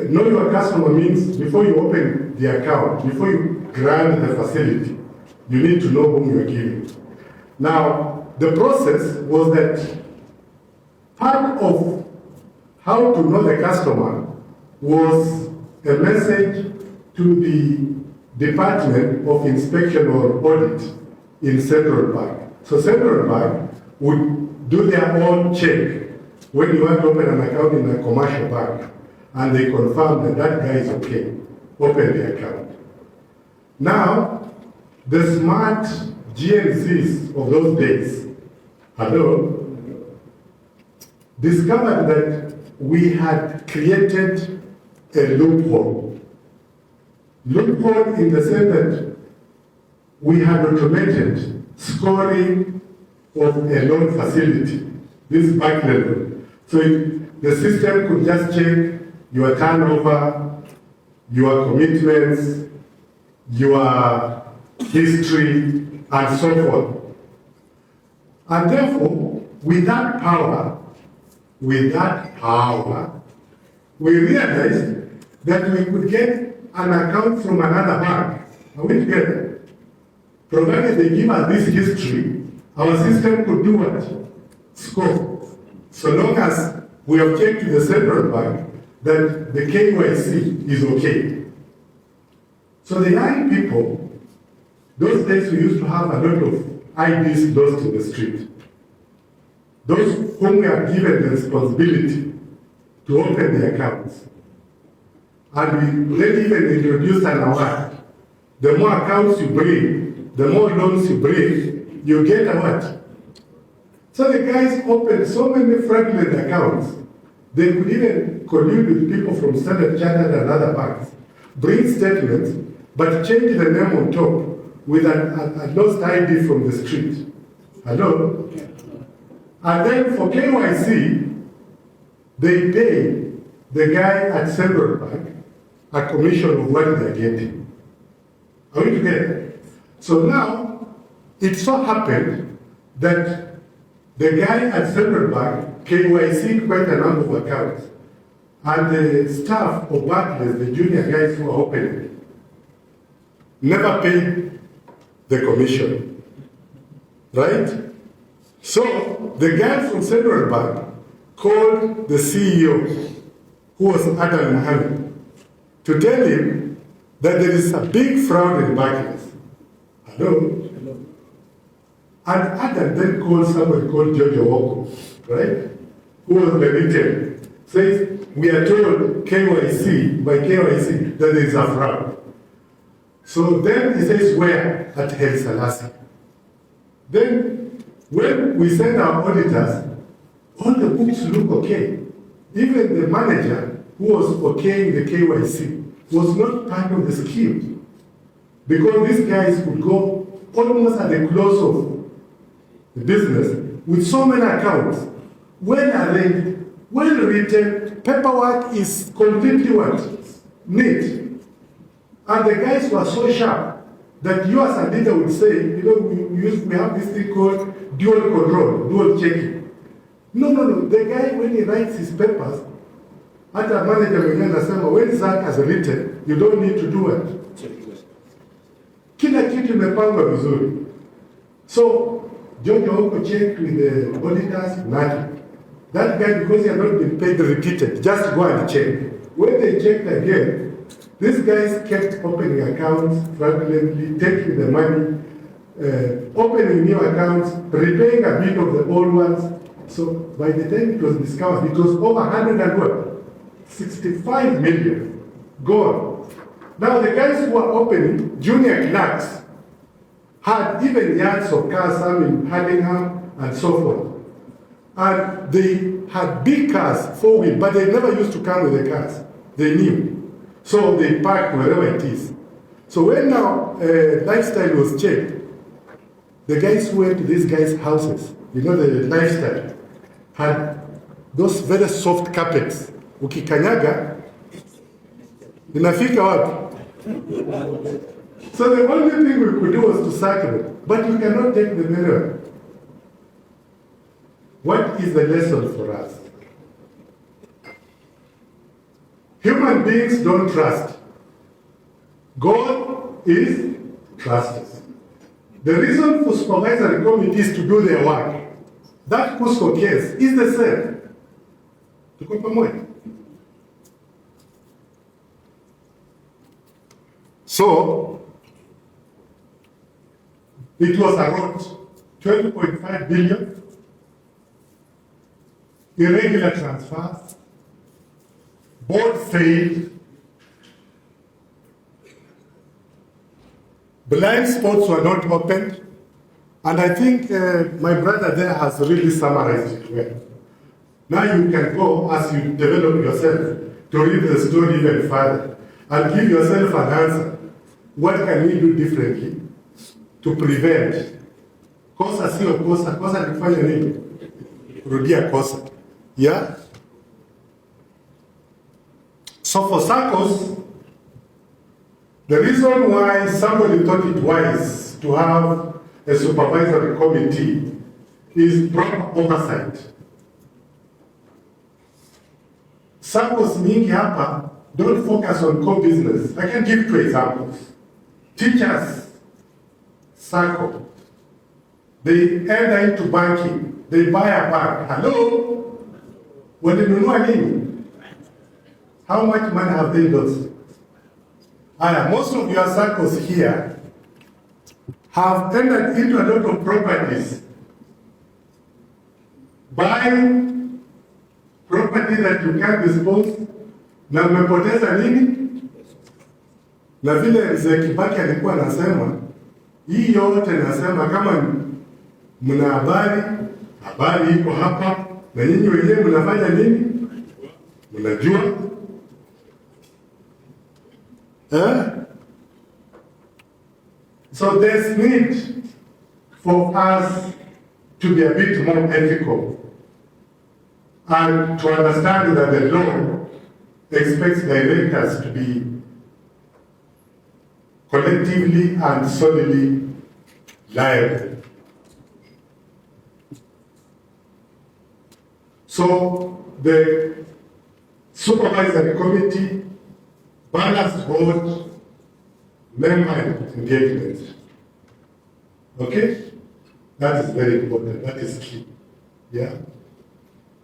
know your customer means before you open the account, before you grant the facility, you need to know whom you are giving. Now, the process was that part of how to know the customer was a message to the Department of Inspection or Audit in Central Bank. So Central Bank would do their own check when you want to open an account in a commercial bank, and they confirm that that guy is okay, open the account. Now, the smart GNCs of those days, discovered that we had created a loophole. Loophole in the sense that we had automated scoring of a loan facility, this bank level. So the system could just check your turnover, your commitments, your history, and so forth. And therefore, with that power, we realized that we could get an account from another bank. Are we together? Provided they give us this history, our system could do what? Score. So long as we have checked to the central bank that the KYC is okay. So the young people, those days we used to have a lot of IDs lost in the street. Those whom we are given the responsibility to open the accounts. And we then even introduced an award. The more accounts you bring, the more loans you bring, you get a what? So the guys opened so many fraudulent accounts, they could even collude with people from Standard Chartered and other banks, bring statements, but change the name on top with a lost ID from the street. Hello? And then for KYC, they pay the guy at Central Bank a commission of what they're getting. Are we together? So now, it so happened that the guy at Central Bank KYC quite a number of accounts, and the staff of Barclays, the junior guys who are opening, never paid the commission, right? So the guy from Central Bank called the CEO, who was Adam Mohammed, to tell him that there is a big fraud in Barclays. Hello? And Adam then called somebody called Jojo Oko, right? Who was the retail. Says, we are told KYC, by KYC, that there is a fraud. So then he says, where? At Haile Selassie. Then, when we send our auditors, all the books look okay. Even the manager who was okaying the KYC was not part of the scheme. Because these guys could go almost at the close of the business with so many accounts, well arranged, well written, paperwork is completely what? Neat. And the guys were so sharp that you as a leader would say, you know, we have this thing called dual control, dual checking. No. The guy, when he writes his papers, at a manager when Zach has written, you don't need to do it. Kila kitu imepangwa vizuri. So, Jojo Oko checked with the auditors, nothing. That guy, because he had not been paid, repeated, just go and check. When they checked again, these guys kept opening accounts fraudulently, taking the money, opening new accounts, repaying a bit of the old ones. So by the time it was discovered, it was over 165 million gone. Now the guys who were opening, junior clerks, had even yards of cars, some in Hurlingham and so forth. And they had big cars, 4-wheel, but they never used to come with the cars. They knew. So they parked wherever it is. So when now lifestyle was checked, the guys who went to these guys' houses, you know, the lifestyle, had those very soft carpets. Ukikanyaga, inafika wapi? So the only thing we could do was to sack them. But you cannot take the mirror. What is the lesson for us? Human human beings don't trust. God is trusted. The reason for supervisory committees to do their work, that Cusco case is the same. Tuko pamoja? So, it was around 12.5 billion, irregular transfers, board failed, blind spots were not opened, and I think my brother there has really summarized it well. Now you can go, as you develop yourself, to read the story even further, and give yourself an answer. What can we do differently to prevent kosa sio kosa, kosa ni kufanya nini? Kurudia kosa. Yeah? So for SACCOs, the reason why somebody thought it wise to have a supervisory committee is proper oversight. SACCOs nyingi hapa don't focus on core business. I can give 2 examples. Teachers, SACCO, they enter into banking, they buy a bank. Hello? Walinunua nini? How much money have they lost? Most of your SACCOs here have entered into a lot of properties. Buying property that you can't dispose, na mmepoteza nini? Na vile Mzee Kibaki alikuwa anasema, hii yote nasema kama mna habari iko hapa, na nyinyi wenyewe mnafanya nini? Mnajua? So there's need for us to be a bit more ethical and to understand that the law expects directors to be collectively and solely liable. So the supervisory committee, balanced board, member engagement. Okay? That is very important. That is key. Yeah?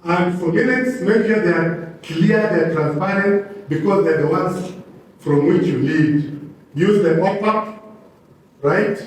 And for minutes, make sure they are clear, they are transparent, because they're the ones from which you lead. Use the pop-up, right?